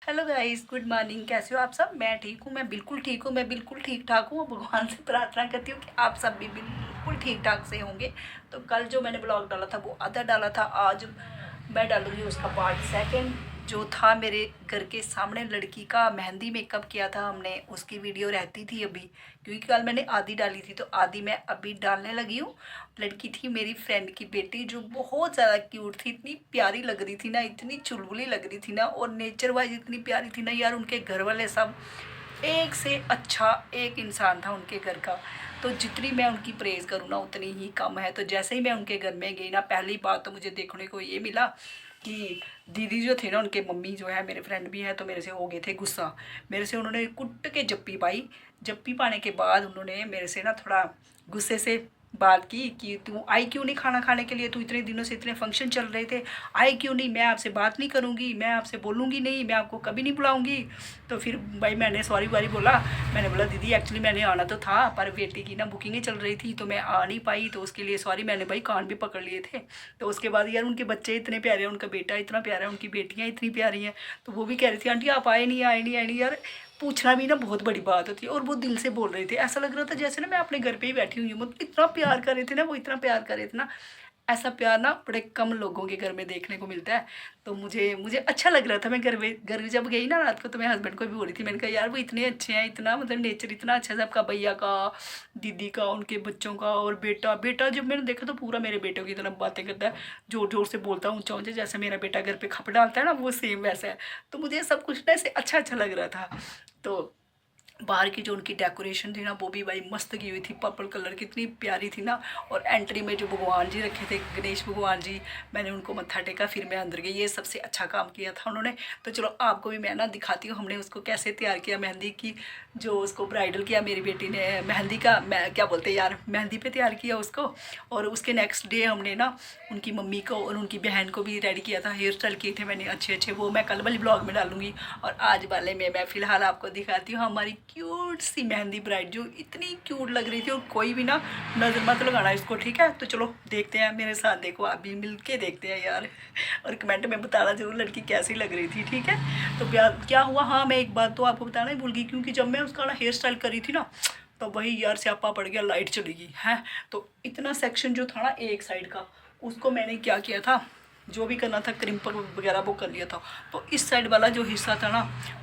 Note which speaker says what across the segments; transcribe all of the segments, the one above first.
Speaker 1: Hello guys, good morning. कैसे हो आप सब? मैं ठीक हूँ, मैं बिल्कुल ठीक हूँ, मैं बिल्कुल ठीक ठाक हूँ। भगवान से प्रार्थना करती हूँ कि आप सब भी बिल्कुल ठीक ठाक से होंगे। तो कल जो मैंने ब्लॉग डाला था वो आधा डाला था, आज मैं डालूंगी उसका पार्ट सेकंड। जो था मेरे घर के सामने लड़की का मेहंदी मेकअप किया था हमने, उसकी वीडियो रहती थी अभी, क्योंकि कल मैंने आधी डाली थी तो आधी मैं अभी डालने लगी हूँ। लड़की थी मेरी फ्रेंड की बेटी, जो बहुत ज़्यादा क्यूट थी, इतनी प्यारी लग रही थी ना, इतनी चुलबुली लग रही थी ना, और नेचर वाइज इतनी प्यारी थी ना यार। उनके घर वाले सब एक से अच्छा एक इंसान था उनके घर का। तो जितनी मैं उनकी प्रेज़ करूँ ना उतनी ही कम है। तो जैसे ही मैं उनके घर में गई ना, पहली बात तो मुझे देखने को ये मिला कि दीदी जो थे ना, उनके मम्मी जो है, मेरे फ्रेंड भी है, तो मेरे से हो गए थे गुस्सा। मेरे से उन्होंने कुट के जप्पी पाई। जप्पी पाने के बाद उन्होंने मेरे से ना थोड़ा गुस्से से बात की कि तू आई क्यों नहीं खाना खाने के लिए, तू इतने दिनों से, इतने फंक्शन चल रहे थे, आई क्यों नहीं, मैं आपसे बात नहीं करूँगी, मैं आपसे बोलूँगी नहीं, मैं आपको कभी नहीं बुलाऊँगी। तो फिर भाई मैंने सॉरी वारी बोला। मैंने बोला दीदी एक्चुअली मैंने आना तो था, पर बेटी की ना बुकिंगें चल रही थी तो मैं आ नहीं पाई, तो उसके लिए सॉरी। मैंने भाई कान भी पकड़ लिए थे। तो उसके बाद यार उनके बच्चे इतने प्यारे हैं, उनका बेटा इतना प्यारा है, उनकी बेटियाँ इतनी प्यारी हैं। तो वो भी कह रही थी आंटी आप आए नहीं, आए नहीं, आए नहीं। यार पूछना भी ना बहुत बड़ी बात होती है, और वो दिल से बोल रहे थे। ऐसा लग रहा था जैसे ना मैं अपने घर पे ही बैठी हुई हूँ। मतलब इतना प्यार कर रहे थे ना वो, इतना प्यार कर रहे थे ना। ऐसा प्यार ना बड़े कम लोगों के घर में देखने को मिलता है। तो मुझे मुझे अच्छा लग रहा था। मैं घर जब गई ना रात को, तो मैं हस्बैंड को भी बोल रही थी। मैंने कहा यार वो इतने अच्छे हैं, इतना मतलब नेचर इतना अच्छा है सबका, भैया का, दीदी का, उनके बच्चों का, और बेटा बेटा जब मैंने देखा तो पूरा मेरे बेटों की तरफ बातें करता है, जोर जोर से बोलता है, ऊंचा ऊंचा, जैसे मेरा बेटा घर पे खप डालता है ना, वो सेम वैसा है। तो मुझे सब कुछ ना ऐसे अच्छा अच्छा लग रहा था। तो बाहर की जो उनकी डेकोरेशन थी ना, वो भी भाई मस्त की हुई थी, पर्पल कलर की, इतनी प्यारी थी ना। और एंट्री में जो भगवान जी रखे थे, गणेश भगवान जी, मैंने उनको मत्था टेका, फिर मैं अंदर गई। ये सबसे अच्छा काम किया था उन्होंने। तो चलो आपको भी मैं ना दिखाती हूँ हमने उसको कैसे तैयार किया, मेहंदी की। जो उसको ब्राइडल किया मेरी बेटी ने, मेहंदी का, मैं क्या बोलते हैं यार, मेहंदी पे तैयार किया उसको। और उसके नेक्स्ट डे हमने ना उनकी मम्मी को और उनकी बहन को भी रेडी किया था, हेयर स्टाइल किए थे मैंने अच्छे अच्छे, वो मैं कल वाली ब्लॉग में डालूंगी। और आज वाले में मैं फ़िलहाल आपको दिखाती हूँ हमारी क्यूट सी मेहंदी ब्राइड, जो इतनी क्यूट लग रही थी। और कोई भी ना नज़र मत लगाना इसको, ठीक है? तो चलो देखते हैं, मेरे साथ देखो, आप भी मिल के देखते हैं यार। और कमेंट में बताना जरूर लड़की कैसी लग रही थी, ठीक है? तो क्या हुआ, हाँ मैं एक बात तो आपको बताना ही भूल गई, क्योंकि जब मैं उसका ना हेयर स्टाइल करी थी ना, तो वही यार स्यापा पड़ गया, लाइट चली गई है। तो इतना सेक्शन जो था ना एक साइड का, उसको मैंने क्या किया था, जो भी करना था क्रिम्पर वगैरह वो कर लिया था। तो इस साइड वाला जो हिस्सा था ना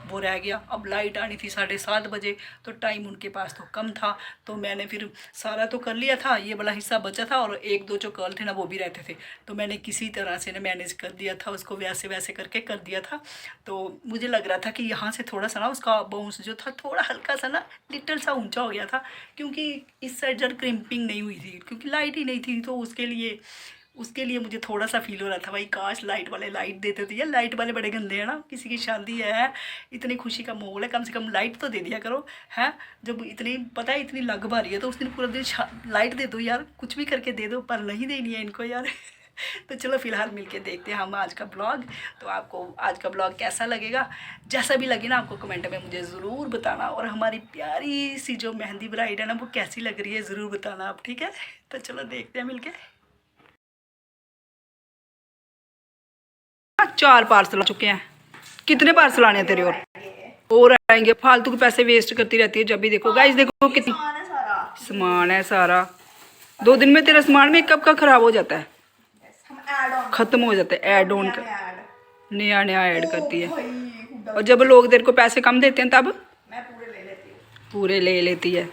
Speaker 1: वो रह गया। अब लाइट आनी थी 7:30 बजे, तो टाइम उनके पास तो कम था। तो मैंने फिर सारा तो कर लिया था, ये वाला हिस्सा बचा था, और एक दो जो कर्ल थे ना वो भी रहते थे। तो मैंने किसी तरह से ना मैनेज कर दिया था उसको, वैसे वैसे करके कर दिया था। तो मुझे लग रहा था कि यहाँ से थोड़ा सा ना उसका बाउंस जो था थोड़ा हल्का सा ना लिटल सा ऊंचा हो गया था, क्योंकि इस साइड जब क्रिम्पिंग नहीं हुई थी, क्योंकि लाइट ही नहीं थी। तो उसके लिए मुझे थोड़ा सा फील हो रहा था भाई, काश लाइट वाले लाइट देते थे। यार लाइट वाले बड़े गंदे हैं ना, किसी की शादी है, इतनी खुशी का माहौल है, कम से कम लाइट तो दे दिया करो, है? जब इतनी पता है इतनी लग भा रही है, तो उस दिन पूरा दिन लाइट दे दो यार, कुछ भी करके दे दो, पर नहीं देनी है इनको यार। तो चलो फिलहाल मिलके देखते हैं हम आज का ब्लॉग। तो आपको आज का ब्लॉग कैसा लगेगा, जैसा भी लगे ना आपको कमेंट में मुझे ज़रूर बताना। और हमारी प्यारी सी जो मेहंदी ब्राइड है ना, वो कैसी लग रही है ज़रूर बताना आप, ठीक है? तो चलो देखते हैं मिलके। 4 पार्सल आ चुके हैं। कितने पार्सल आने हैं तेरे और आएंगे? फालतू के पैसे वेस्ट करती रहती है जब भी देखो। गाइस देखो कितनी सामान है सारा। 2 दिन में तेरा सामान मेकअप का खराब हो जाता है, खत्म हो जाता है। ऐड ऑन कर, नया नया ऐड करती है। और जब लोग तेरे को पैसे कम देते हैं तब पूरे ले लेती है।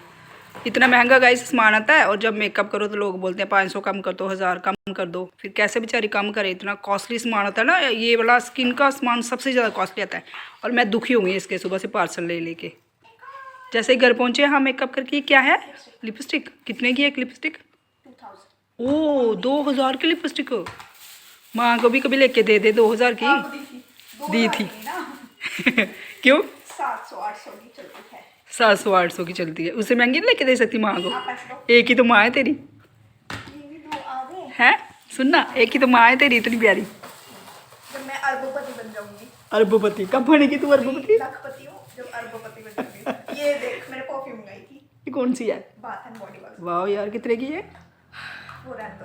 Speaker 1: इतना महंगा गाइस सामान आता है, और जब मेकअप करो तो लोग बोलते हैं 500 कम कर दो, 1000 कम कर दो। फिर कैसे बेचारी कम करे, इतना कॉस्टली सामान आता है ना। ये वाला स्किन का सामान सबसे ज़्यादा कॉस्टली आता है। और मैं दुखी हुई इसके सुबह से पार्सल ले लेके। जैसे ही घर पहुँचे हाँ मेकअप करके, क्या है लिपस्टिक, कितने की है एक लिपस्टिक? ओ 2000 की लिपस्टिक। माँ को भी कभी लेके दे दे 2000 की। दी थी। क्यों? 700-800 की चलती है, उससे महंगी नहीं लेके दे सकती माँ को? एक ही तो माँ है तेरी, है? सुनना, एक ही तो माँ है तेरी इतनी प्यारी।
Speaker 2: जब मैं अरबोपति बन जाऊंगी।
Speaker 1: अरबोपति कब बनेगी तू? अरबोपति
Speaker 2: लखपति हूँ जब अरबोपति बन जाऊंगी। ये देख मैंने परफ्यूम मंगाई थी।
Speaker 1: ये कौन सी है?
Speaker 2: Bath and body work.
Speaker 1: वाह यार कितने की है?
Speaker 2: वो रहने दो।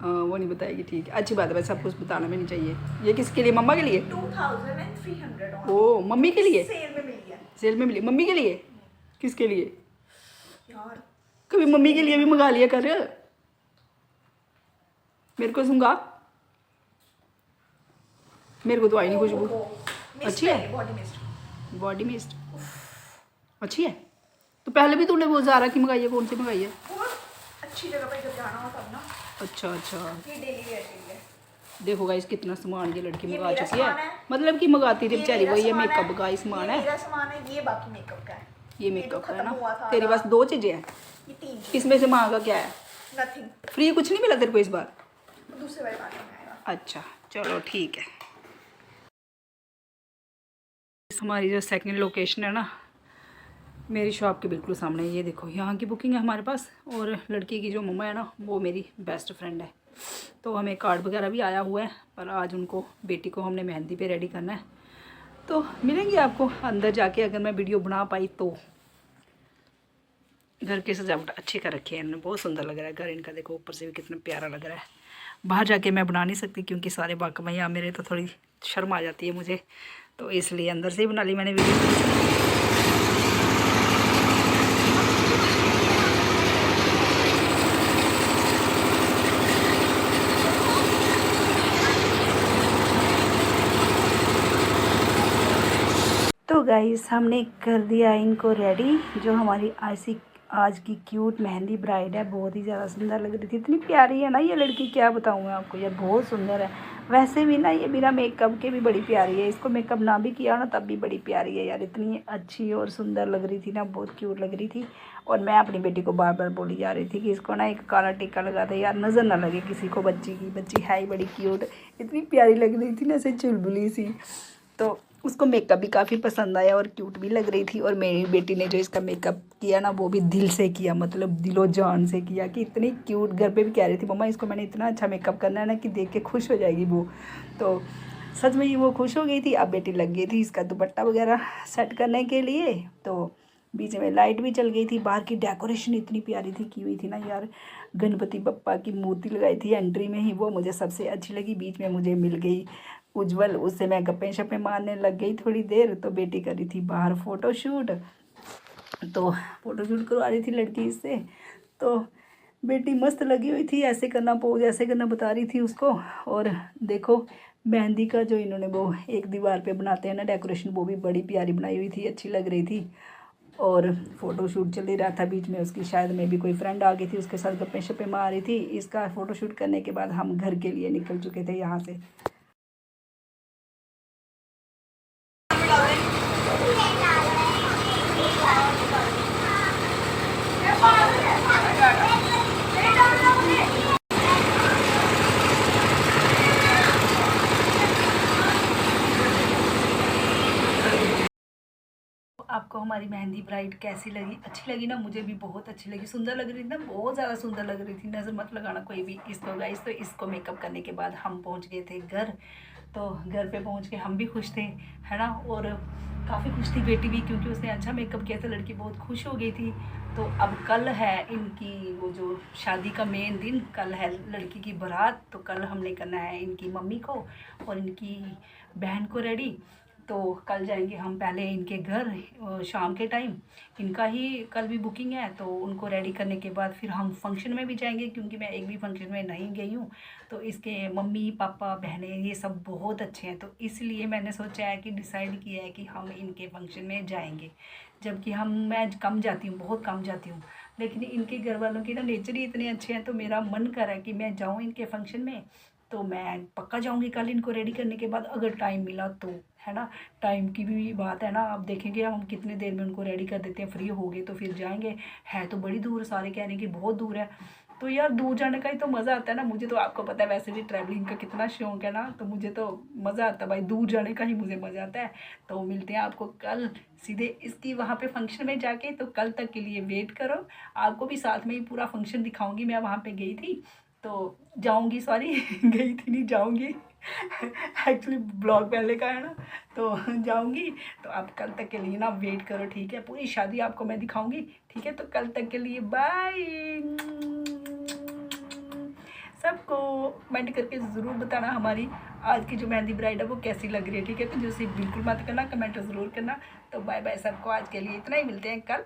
Speaker 1: वो नहीं बताएगी, ठीक है, अच्छी बात है, वैसे सब कुछ बताना भी नहीं चाहिए। ये किसके लिए, मम्मा के लिए?
Speaker 2: 2300
Speaker 1: ओ मम्मी के लिए,
Speaker 2: सेल में मिली है
Speaker 1: सेल में मिली, मम्मी के लिए? किसके लिए?
Speaker 2: यार।
Speaker 1: कभी मम्मी के लिए भी मंगा लिया कर, मेरे को सुंगा, मेरे को तो आई नहीं खुशबू। अच्छी है
Speaker 2: बॉडी मिस्ट।
Speaker 1: बॉडी मिस्ट, अच्छी है। तो पहले भी तूने वो ज़ारा की मंगाई है, कौन सी मंगाई है?
Speaker 2: बहुत अच्छी जगह पर जब जाना हो तब ना।
Speaker 1: अच्छा अच्छा,
Speaker 2: ये डेली वेयर के लिए।
Speaker 1: देखो गाइस कितना सामान ये लड़की
Speaker 2: ये
Speaker 1: मंगा
Speaker 2: मेरा
Speaker 1: चुकी है,
Speaker 2: सामान है।
Speaker 1: मतलब कि मंगाती थी
Speaker 2: ये
Speaker 1: बेचारी
Speaker 2: मेरा
Speaker 1: वही है,
Speaker 2: सामान
Speaker 1: मेकअप का ही सामान
Speaker 2: ये
Speaker 1: है।
Speaker 2: मेरा सामान है, ये बाकी मेकअप का है।
Speaker 1: ये
Speaker 2: तो
Speaker 1: मेकअप का है
Speaker 2: खत्म
Speaker 1: ना,
Speaker 2: हुआ था
Speaker 1: तेरे पास 2 चीज़ें हैं,
Speaker 2: ये 3
Speaker 1: इसमें से मांगा क्या है?
Speaker 2: नथिंग।
Speaker 1: फ्री कुछ नहीं मिला तेरे को इस बार?
Speaker 2: दूसरे बार पानी में आएगा।
Speaker 1: अच्छा चलो ठीक है। हमारी जो सेकंड लोकेशन है ना, मेरी शॉप के बिल्कुल सामने, ये देखो यहाँ की बुकिंग है हमारे पास। और लड़की की जो मम्मा है ना, वो मेरी बेस्ट फ्रेंड है, तो हमें कार्ड वगैरह भी आया हुआ है, पर आज उनको बेटी को हमने मेहंदी पे रेडी करना है, तो मिलेंगी आपको अंदर जाके अगर मैं वीडियो बना पाई तो। घर की सजावट अच्छी कर रखी है इन्होंने, बहुत सुंदर लग रहा है घर इनका, देखो ऊपर से भी कितना प्यारा लग रहा है। बाहर जाके मैं बना नहीं सकती क्योंकि सारे बाकी भैया मेरे, तो थोड़ी शर्म आ जाती है मुझे, तो इसलिए अंदर से ही बना ली मैंने वीडियो। तो गाइस हमने कर दिया इनको रेडी, जो हमारी आज की क्यूट मेहंदी ब्राइड है, बहुत ही ज़्यादा सुंदर लग रही थी, इतनी प्यारी है ना ये लड़की, क्या बताऊँ मैं आपको यार, बहुत सुंदर है। वैसे भी ना ये बिना मेकअप के भी बड़ी प्यारी है, इसको मेकअप ना भी किया ना तब भी बड़ी प्यारी है यार, इतनी अच्छी और सुंदर लग रही थी ना, बहुत क्यूट लग रही थी। और मैं अपनी बेटी को बार बार बोली जा रही थी कि इसको ना एक काला टीका लगा दे यार, नज़र ना लगे किसी को बच्ची की, बच्ची है ही बड़ी क्यूट, इतनी प्यारी लग रही थी ना, ऐसे चुलबुली सी। तो उसको मेकअप भी काफ़ी पसंद आया और क्यूट भी लग रही थी। और मेरी बेटी ने जो इसका मेकअप किया ना, वो भी दिल से किया, मतलब दिलो जान से किया, कि इतनी क्यूट। घर पे भी कह रही थी मम्मा इसको मैंने इतना अच्छा मेकअप करना है ना कि देख के खुश हो जाएगी वो। तो सच में ही वो खुश हो गई थी। अब बेटी लग गई थी इसका दुपट्टा वगैरह सेट करने के लिए, तो बीच में लाइट भी चल गई थी। बाहर की डेकोरेशन इतनी प्यारी थी, की हुई थी ना यार, गणपति बप्पा की मूर्ति लगाई थी एंट्री में ही, वो मुझे सबसे अच्छी लगी। बीच में मुझे मिल गई उज्जवल, उससे मैं गप्पे शप्पे मारने लग गई थोड़ी देर। तो बेटी कर रही थी बाहर फ़ोटोशूट, तो फ़ोटोशूट करवा रही थी लड़की इससे। तो बेटी मस्त लगी हुई थी, ऐसे करना पोज ऐसे करना बता रही थी उसको। और देखो मेहंदी का जो इन्होंने वो एक दीवार पे बनाते हैं ना डेकोरेशन, वो भी बड़ी प्यारी बनाई हुई थी, अच्छी लग रही थी। और फ़ोटोशूट चल ही रहा था, बीच में उसकी शायद में भी कोई फ्रेंड आ गई थी, उसके साथ गप्पे शप्पे मार रही थी। इसका फ़ोटोशूट करने के बाद हम घर के लिए निकल चुके थे यहाँ से। आपको हमारी मेहंदी ब्राइड कैसी लगी? अच्छी लगी ना? मुझे भी बहुत अच्छी लगी, सुंदर लग रही थी ना, बहुत ज़्यादा सुंदर लग रही थी, नज़र मत लगाना कोई भी इसको गाइस। तो इसको मेकअप करने के बाद हम पहुंच गए थे घर। तो घर पे पहुंच के हम भी खुश थे, है ना, और काफ़ी खुश थी बेटी भी, क्योंकि उसने अच्छा मेकअप किया था, लड़की बहुत खुश हो गई थी। तो अब कल है इनकी वो जो शादी का मेन दिन, कल है लड़की की बारात। तो कल हमने करना है इनकी मम्मी को और इनकी बहन को रेडी। तो कल जाएंगे हम पहले इनके घर शाम के टाइम, इनका ही कल भी बुकिंग है। तो उनको रेडी करने के बाद फिर हम फंक्शन में भी जाएंगे, क्योंकि मैं एक भी फंक्शन में नहीं गई हूँ। तो इसके मम्मी पापा बहनें ये सब बहुत अच्छे हैं, तो इसलिए मैंने सोचा है कि डिसाइड किया है कि हम इनके फंक्शन में जाएंगे। जबकि मैं कम जाती हूँ, बहुत कम जाती हूँ, लेकिन इनके घर वालों की ना नेचर ही इतने अच्छे हैं, तो मेरा मन कर रहा है कि मैं जाऊँ इनके फंक्शन में। तो मैं पक्का जाऊँगी कल इनको रेडी करने के बाद, अगर टाइम मिला तो, है ना। टाइम की भी बात है ना, अब देखेंगे हम कितने देर में उनको रेडी कर देते हैं, फ्री हो गए तो फिर जाएंगे। है तो बड़ी दूर, सारे कह रहे हैं कि बहुत दूर है, तो यार दूर जाने का ही तो मज़ा आता है ना। मुझे तो आपको पता है वैसे भी ट्रैवलिंग का कितना शौक है ना, तो मुझे तो मज़ा आता है भाई, दूर जाने का ही मुझे मज़ा आता है। तो मिलते हैं आपको कल सीधे इसकी वहाँ पे फंक्शन में जाके, तो कल तक के लिए वेट करो, आपको भी साथ में ही पूरा फंक्शन दिखाऊंगी। मैं वहाँ पे गई थी तो जाऊंगी, सॉरी गई थी नहीं, जाऊंगी एक्चुअली ब्लॉग पहले का है ना, तो जाऊंगी। तो आप कल तक के लिए ना वेट करो, ठीक है, पूरी शादी आपको मैं दिखाऊंगी, ठीक है। तो कल तक के लिए बाय, सबको कमेंट करके ज़रूर बताना हमारी आज की जो मेहंदी ब्राइड है वो कैसी लग रही है, ठीक है। कंजूसी बिल्कुल मत करना, कमेंट ज़रूर करना। तो बाय बाय सबको, आज के लिए इतना ही, मिलते हैं कल।